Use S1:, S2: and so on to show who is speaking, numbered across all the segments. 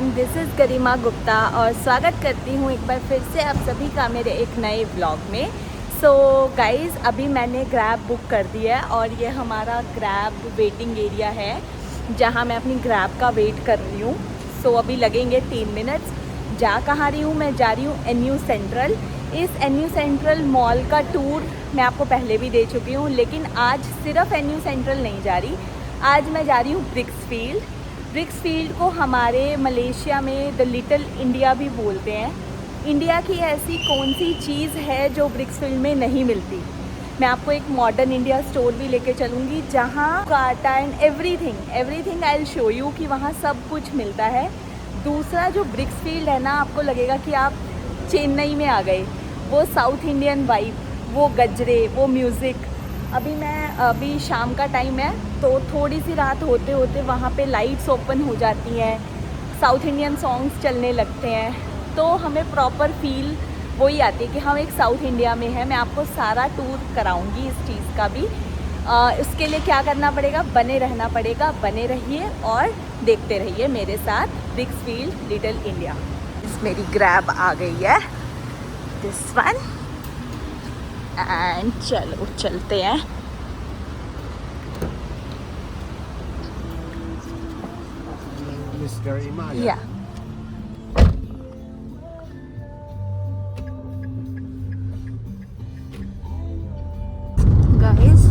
S1: Everyone, this is गरिमा गुप्ता और स्वागत करती हूँ एक बार फिर से आप सभी का मेरे एक नए व्लॉग में। सो गाइज़, अभी मैंने ग्रैब बुक कर दिया है और ये हमारा ग्रैब वेटिंग एरिया है जहाँ मैं अपनी ग्रैब का वेट कर रही हूँ। सो अभी लगेंगे 3 मिनट्स। जा कहाँ रही हूँ? मैं जा रही हूँ NU सेंट्रल। इस NU सेंट्रल मॉल का टूर मैं आपको पहले भी दे चुकी हूँ, लेकिन आज सिर्फ NU सेंट्रल नहीं जा रही, आज मैं जा रही हूँ ब्रिक्सफील्ड। ब्रिक्सफील्ड को हमारे मलेशिया में द लिटिल इंडिया भी बोलते हैं। इंडिया की ऐसी कौन सी चीज़ है जो ब्रिक्सफील्ड में नहीं मिलती? मैं आपको एक मॉडर्न इंडिया स्टोर भी लेके चलूँगी जहाँ काटा and everything I will show you कि वहाँ सब कुछ मिलता है। दूसरा, जो ब्रिक्सफील्ड है ना, आपको लगेगा कि आप चेन्नई में आ गए। वो साउथ इंडियन वाइब, वो गजरे, वो म्यूज़िक। अभी शाम का टाइम है तो थोड़ी सी रात होते होते वहाँ पे लाइट्स ओपन हो जाती हैं, साउथ इंडियन सॉन्ग्स चलने लगते हैं, तो हमें प्रॉपर फील वही आती है कि हम एक साउथ इंडिया में हैं। मैं आपको सारा टूर कराऊंगी इस चीज़ का भी। उसके लिए क्या करना पड़ेगा? बने रहना पड़ेगा। बने रहिए और देखते रहिए मेरे साथ ब्रिक्सफील्ड लिटिल इंडिया। मेरी ग्रैब आ गई है, दिस वन, एंड चलो चलते हैं। या गाइस,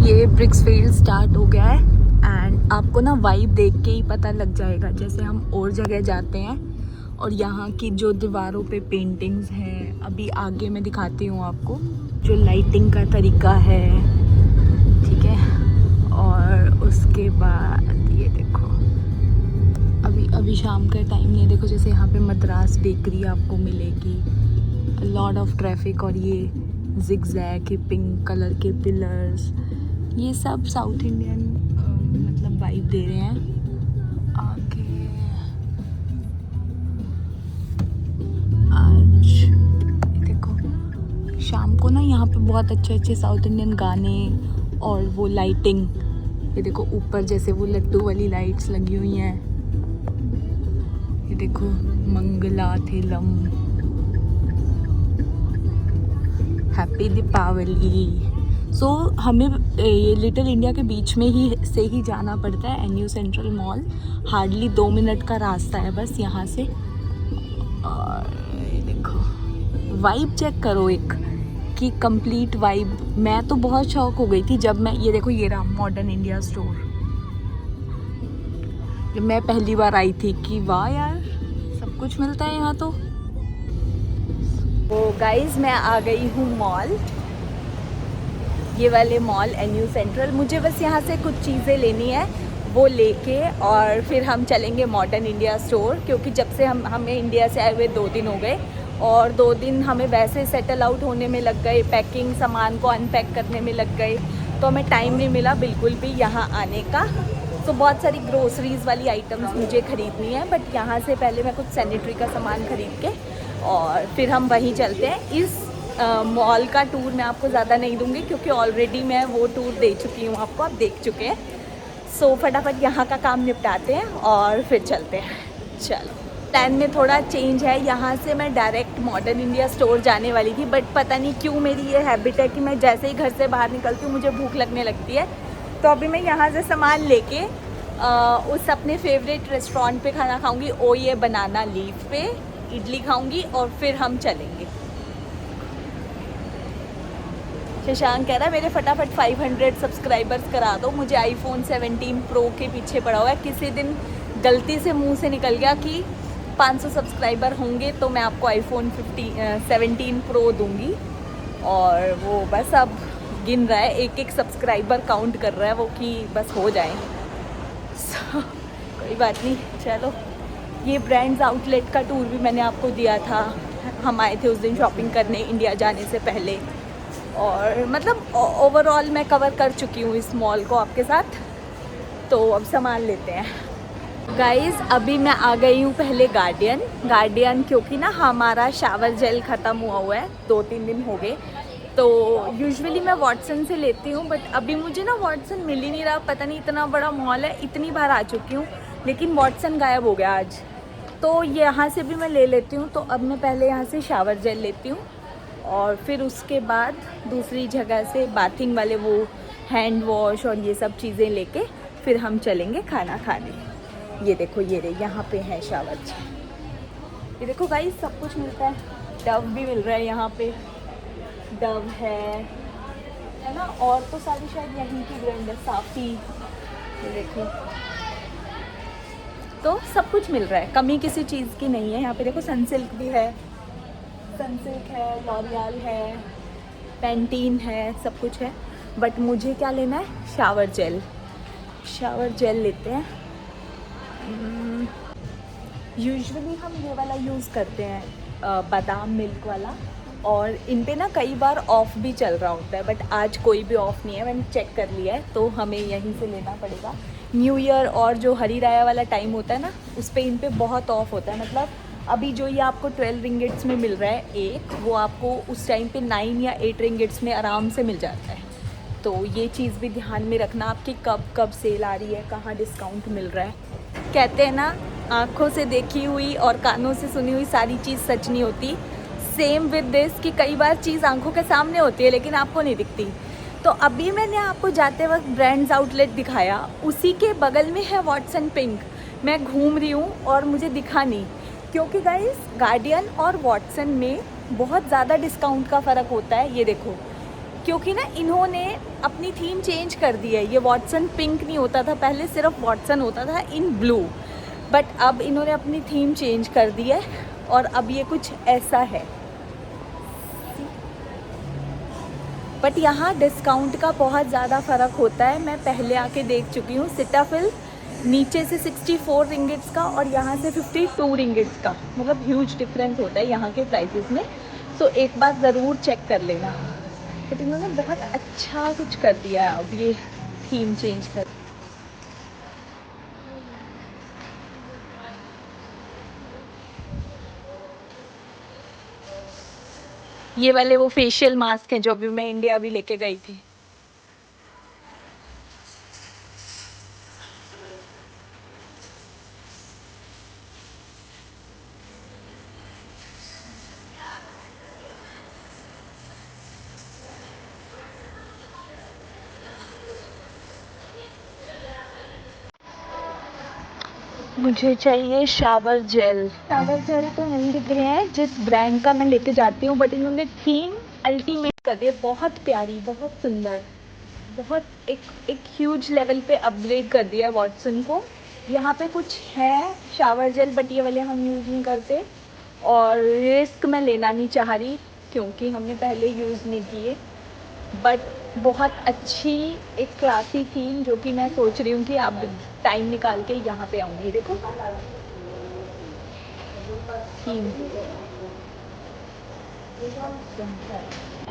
S1: ये ब्रिक्सफील्ड स्टार्ट हो गया है एंड आपको ना वाइब देख के ही पता लग जाएगा। जैसे हम और जगह जाते हैं और यहाँ की जो दीवारों पे पेंटिंग्स हैं, अभी आगे मैं दिखाती हूँ आपको जो लाइटिंग का तरीका है, ठीक है। और उसके बाद ये देखो, अभी शाम का टाइम नहीं है, देखो जैसे यहाँ पे मद्रास बेकरी आपको मिलेगी, लॉट ऑफ ट्रैफिक, और ये जिगजैग, ये पिंक कलर के पिलर्स, ये सब साउथ इंडियन मतलब वाइब दे रहे हैं। आगे आज देखो शाम को ना यहाँ पे बहुत अच्छे अच्छे साउथ इंडियन गाने और वो लाइटिंग, ये देखो ऊपर जैसे वो लट्टू वाली लाइट्स लगी हुई हैं, ये देखो मंगलाथेलम, हैप्पी दीपावली। सो हमें ये लिटिल इंडिया के बीच में ही से ही जाना पड़ता है, NU central mall. Hardly 2 minute का रास्ता है बस यहाँ से। और ये देखो वाइब चेक करो एक, कि कंप्लीट वाइब। मैं तो बहुत शॉक हो गई थी जब मैं, ये देखो ये रहा मॉडर्न इंडिया स्टोर, जब मैं पहली बार आई थी कि वाह यार सब कुछ मिलता है यहाँ तो। गाइज, मैं आ गई हूँ मॉल, ये वाले मॉल NU सेंट्रल। मुझे बस यहाँ से कुछ चीज़ें लेनी है, वो लेके और फिर हम चलेंगे मॉडर्न इंडिया स्टोर, क्योंकि जब से हमें इंडिया से आए हुए 2 दिन हो गए और 2 दिन हमें वैसे सेटल आउट होने में लग गए, पैकिंग, सामान को अनपैक करने में लग गए, तो हमें टाइम नहीं मिला बिल्कुल भी यहाँ आने का। तो बहुत सारी ग्रोसरीज़ वाली आइटम्स मुझे ख़रीदनी है, बट यहाँ से पहले मैं कुछ सैनिटरी का सामान ख़रीद के और फिर हम वहीं चलते हैं। इस मॉल का टूर मैं आपको ज़्यादा नहीं दूंगी क्योंकि ऑलरेडी मैं वो टूर दे चुकी हूँ आपको, आप देख चुके हैं। सो फटाफट यहाँ का काम निपटाते हैं और फिर चलते हैं। चलो, प्लान में थोड़ा चेंज है। यहाँ से मैं डायरेक्ट मॉडर्न इंडिया स्टोर जाने वाली थी, बट पता नहीं क्यों मेरी ये हैबिट है कि मैं जैसे ही घर से बाहर निकलती हूँ मुझे भूख लगने लगती है। तो अभी मैं यहाँ से सामान लेके उस अपने फेवरेट रेस्टोरेंट पे खाना खाऊँगी, ओ ये बनाना लीफ पे इडली खाऊँगी और फिर हम चलेंगे। शशांक कह रहा है मेरे फटाफट 500 सब्सक्राइबर्स करा दो, मुझे iPhone 17 Pro के पीछे पड़ा हुआ है। किसी दिन गलती से मुंह से निकल गया कि 500 सब्सक्राइबर होंगे तो मैं आपको iPhone 17 Pro दूंगी, और वो बस अब गिन रहा है, एक सब्सक्राइबर काउंट कर रहा है वो कि बस हो जाए। कोई बात नहीं, चलो। ये ब्रांड्स आउटलेट का टूर भी मैंने आपको दिया था, हम आए थे उस दिन शॉपिंग करने इंडिया जाने से पहले, और मतलब ओवरऑल मैं कवर कर चुकी हूँ इस मॉल को आपके साथ। तो अब सामान लेते हैं। गाइज़, अभी मैं आ गई हूँ पहले गार्डियन, क्योंकि ना हमारा शावर जेल ख़त्म हुआ है, 2-3 दिन हो गए। तो यूजुअली मैं वॉटसन से लेती हूँ, बट अभी मुझे ना वॉटसन मिल ही नहीं रहा, पता नहीं, इतना बड़ा मॉल है, इतनी बार आ चुकी हूँ लेकिन वॉटसन गायब हो गया आज। तो यहाँ से भी मैं ले लेती हूँ। तो अब मैं पहले यहाँ से शावर जेल लेती हूँ और फिर उसके बाद दूसरी जगह से बाथिंग वाले वो हैंड वॉश और ये सब चीज़ें लेके फिर हम चलेंगे खाना खाने। ये देखो ये रहे, यहाँ पे है शावर जेल। ये देखो गाइस, सब कुछ मिलता है। डव भी मिल रहा है यहाँ पे, डव है ना, और तो सारी शायद यहीं की ब्रांड है, साफ़ी। ये देखो, तो सब कुछ मिल रहा है, कमी किसी चीज़ की नहीं है। यहाँ पे देखो सनसिल्क भी है, सनसिल्क है, लॉरियल है, पैंटीन है, सब कुछ है। बट मुझे क्या लेना है, शावर जेल। शावर जेल लेते हैं। यूजुअली हम ये वाला यूज़ करते हैं, बादाम मिल्क वाला। और इन पे ना कई बार ऑफ़ भी चल रहा होता है, बट आज कोई भी ऑफ़ नहीं है, मैंने चेक कर लिया है, तो हमें यहीं से लेना पड़ेगा। न्यू ईयर और जो हरी राया वाला टाइम होता है ना, उस पे इन पे बहुत ऑफ़ होता है। मतलब अभी जो ये आपको 12 रिंगिट्स में मिल रहा है एक, वो आपको उस टाइम पे 9 या 8 रिंगिट्स में आराम से मिल जाता है। तो ये चीज़ भी ध्यान में रखना आपकी, कब कब सेल आ रही है, कहाँ डिस्काउंट मिल रहा है। कहते हैं ना, आँखों से देखी हुई और कानों से सुनी हुई सारी चीज़ सच नहीं होती। सेम विद दिस कि कई बार चीज़ आंखों के सामने होती है लेकिन आपको नहीं दिखती। तो अभी मैंने आपको जाते वक्त ब्रांड्स आउटलेट दिखाया, उसी के बगल में है वॉटसन पिंक। मैं घूम रही हूँ और मुझे दिखा नहीं, क्योंकि गाइस गार्डियन और वॉटसन में बहुत ज़्यादा डिस्काउंट का फ़र्क होता है। ये देखो, क्योंकि ना इन्होंने अपनी थीम चेंज कर दी है। ये वॉटसन पिंक नहीं होता था पहले, सिर्फ वॉटसन होता था इन ब्लू, बट अब इन्होंने अपनी थीम चेंज कर दी है और अब ये कुछ ऐसा है। बट यहाँ डिस्काउंट का बहुत ज़्यादा फ़र्क होता है। मैं पहले आके देख चुकी हूँ। सिटाफिल नीचे से 64 रिंगिट्स का और यहाँ से 52 रिंगिट्स का, मतलब ह्यूज डिफरेंस होता है यहाँ के प्राइसेस में। तो एक बार ज़रूर चेक कर लेना। बट इन्होंने बहुत अच्छा कुछ कर दिया है, अब ये थीम चेंज कर। ये वाले वो फेशियल मास्क हैं जो अभी मैं इंडिया भी लेके गई थी। मुझे चाहिए शावर जेल। शावर जेल तो नहीं दिख रहे हैं जिस ब्रांड का मैं लेके जाती हूँ, बट इन्होंने थीम अल्टीमेट कर दी, बहुत प्यारी, बहुत सुंदर, बहुत एक ह्यूज लेवल पे अपग्रेड कर दिया वॉटसन को। यहाँ पे कुछ है शावर जेल, बट ये वाले हम यूज़ नहीं करते और रिस्क मैं लेना नहीं चाह रही क्योंकि हमने पहले यूज़ नहीं किए। बट बहुत अच्छी एक क्लासी थीम, जो कि मैं सोच रही हूँ कि अब टाइम निकाल के यहाँ पे आऊँगी। देखो थीम,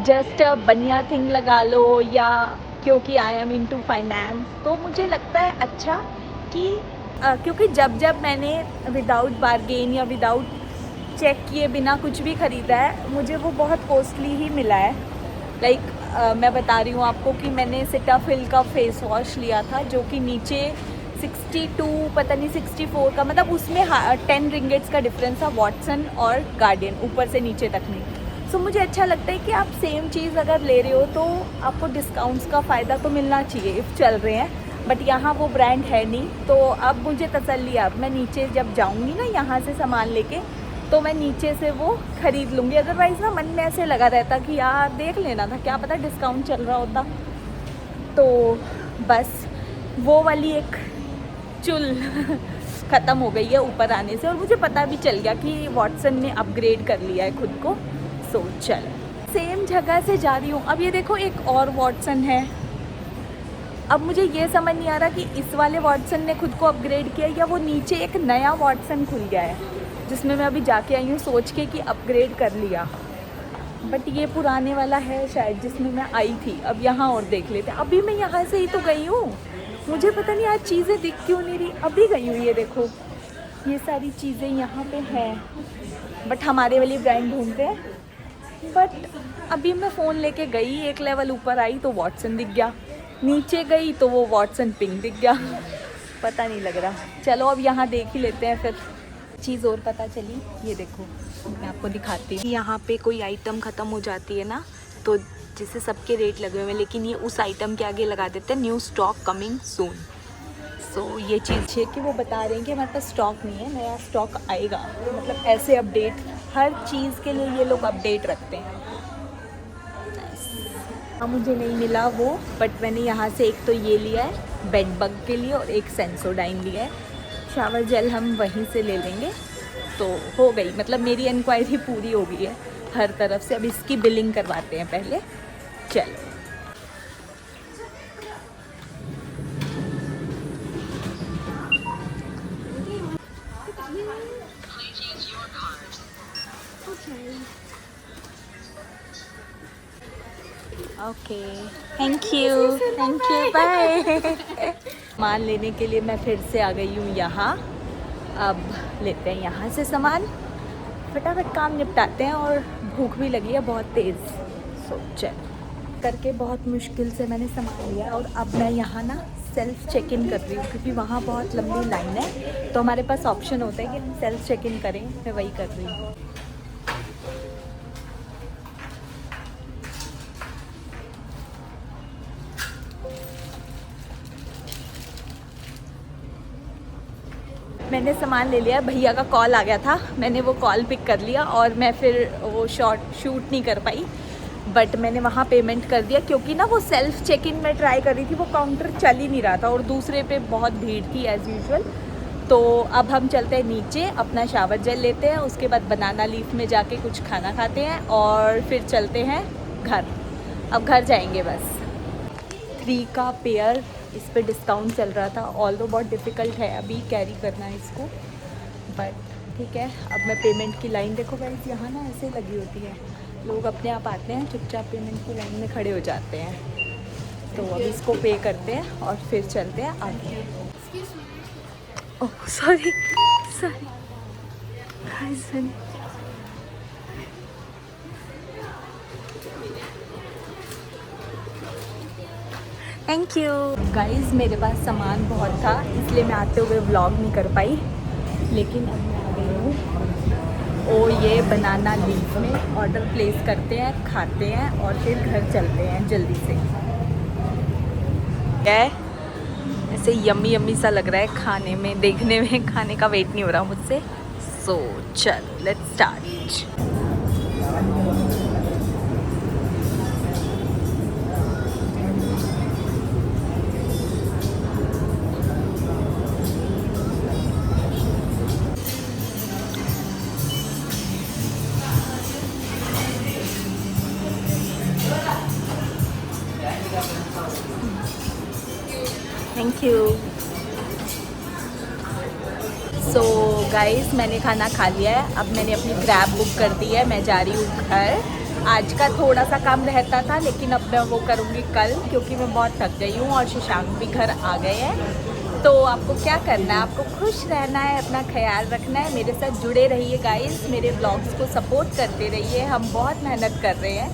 S1: जस्ट बनिया थिंग लगा लो, या क्योंकि आई एम इनटू फाइनेंस, तो मुझे लगता है अच्छा कि क्योंकि जब जब मैंने विदाउट बार्गेन या विदाउट चेक किए बिना कुछ भी ख़रीदा है, मुझे वो बहुत कॉस्टली ही मिला है। लाइक मैं बता रही हूँ आपको कि मैंने सिटाफिल का फेस वॉश लिया था, जो कि नीचे 62 पता नहीं 64 का, मतलब उसमें 10 रिंगेट्स का डिफरेंस था वॉटसन और गार्डियन, ऊपर से नीचे तक नहीं। सो मुझे अच्छा लगता है कि आप सेम चीज़ अगर ले रहे हो तो आपको डिस्काउंट्स का फ़ायदा तो मिलना चाहिए इफ़ चल रहे हैं। बट यहाँ वो ब्रांड है नहीं, तो अब मुझे तसल्ली है। अब मैं नीचे जब जाऊँगी ना यहाँ से सामान लेके, तो मैं नीचे से वो ख़रीद लूँगी। अदरवाइज़ ना मन में ऐसे लगा रहता कि यार देख लेना था, क्या पता डिस्काउंट चल रहा होता। तो बस वो वाली एक चुल ख़त्म हो गई है ऊपर आने से, और मुझे पता भी चल गया कि वॉटसन ने अपग्रेड कर लिया है खुद को। सो चल सेम जगह से जा रही हूँ। अब ये देखो एक और वॉटसन है। अब मुझे ये समझ नहीं आ रहा कि इस वाले वॉटसन ने खुद को अपग्रेड किया या वो नीचे एक नया वॉटसन खुल गया है जिसमें मैं अभी जाके आई हूँ सोच के कि अपग्रेड कर लिया। बट ये पुराने वाला है शायद जिसमें मैं आई थी। अब यहाँ और देख लेते हैं। अभी मैं यहाँ से ही तो गई हूँ, मुझे पता नहीं आज चीज़ें दिख क्यों नहीं रही। अभी गई हुई है, देखो ये सारी चीज़ें यहाँ पे हैं, बट हमारे वाली ब्रांड ढूंढते हैं। बट अभी मैं फ़ोन लेके गई, एक लेवल ऊपर आई तो वॉटसन दिख गया, नीचे गई तो वो वॉटसन पिंक दिख गया। पता नहीं लग रहा। चलो अब यहाँ देख ही लेते हैं फिर। चीज़ और पता चली, ये देखो मैं आपको दिखाती हूँ। यहाँ पे कोई आइटम ख़त्म हो जाती है ना, तो जैसे सबके रेट लगे हुए हैं, लेकिन ये उस आइटम के आगे लगा देते हैं न्यू स्टॉक कमिंग सून। सो ये चीज़ है कि वो बता रहे हैं कि हमारे पास स्टॉक नहीं है, नया स्टॉक आएगा। मतलब ऐसे अपडेट, हर चीज़ के लिए ये लोग अपडेट रखते हैं। हाँ, मुझे नहीं मिला वो, बट मैंने यहाँ से एक तो ये लिया है बेड बग के लिए और एक सेंसोडाइन लिया है। शावर जेल हम वहीं से ले लेंगे। तो हो गई, मतलब मेरी इंक्वायरी पूरी हो गई है हर तरफ से। अब इसकी बिलिंग करवाते हैं पहले। चलो ओके, थैंक यू, बाय। सामान लेने के लिए मैं फिर से आ गई हूँ यहाँ। अब लेते हैं यहाँ से सामान, फटाफट काम निपटाते हैं, और भूख भी लगी है बहुत तेज़। सो चल करके बहुत मुश्किल से मैंने सामान लिया, और अब मैं यहाँ ना सेल्फ चेक इन कर रही हूँ, क्योंकि वहाँ बहुत लंबी लाइन है। तो हमारे पास ऑप्शन होता है कि हम सेल्फ चेक इन करें, मैं वही कर रही हूँ। मैंने सामान ले लिया, भैया का कॉल आ गया था, मैंने वो कॉल पिक कर लिया, और मैं फिर वो शूट नहीं कर पाई। बट मैंने वहाँ पेमेंट कर दिया, क्योंकि ना वो सेल्फ चेक इन में ट्राई कर रही थी, वो काउंटर चल ही नहीं रहा था, और दूसरे पे बहुत भीड़ थी एज़ यूजुअल। तो अब हम चलते हैं नीचे, अपना शावर जेल लेते हैं, उसके बाद बनाना लीफ में जाके कुछ खाना खाते हैं, और फिर चलते हैं घर। अब घर जाएंगे बस। 3 का पेयर इस पे डिस्काउंट चल रहा था, ऑल्दो बहुत डिफ़िकल्ट है अभी कैरी करना इसको, बट ठीक है। अब मैं पेमेंट की लाइन, देखो गाइस यहाँ ना ऐसे लगी होती है, लोग अपने आप आते हैं, चुपचाप पेमेंट की लाइन में खड़े हो जाते हैं। तो अब इसको पे करते हैं और फिर चलते हैं आगे। Oh sorry, thank you guys. मेरे पास सामान बहुत था, इसलिए मैं आते हुए व्लॉग नहीं कर पाई, लेकिन अब मैं आ गई हूँ। ओ ये बनाना लीफ में ऑर्डर प्लेस करते हैं, खाते हैं, और फिर घर चलते हैं जल्दी से। क्या ऐसे यम्मी यम्मी सा लग रहा है खाने में, देखने में, खाने का वेट नहीं हो रहा मुझसे। सो चलो let's start. Thank you. So guys मैंने खाना खा लिया है, अब मैंने अपनी ग्रैब बुक कर दी है, मैं जा रही हूँ घर। आज का थोड़ा सा काम रहता था, लेकिन अब मैं वो करूँगी कल, क्योंकि मैं बहुत थक गई हूँ, और शशांक भी घर आ गए हैं। तो आपको क्या करना है, आपको खुश रहना है, अपना ख्याल रखना है, मेरे साथ जुड़े रहिए गाइस, मेरे ब्लॉग्स को सपोर्ट करते रहिए, हम बहुत मेहनत कर रहे हैं।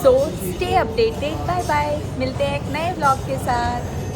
S1: So stay updated, bye bye, मिलते हैं एक नए ब्लॉग के साथ।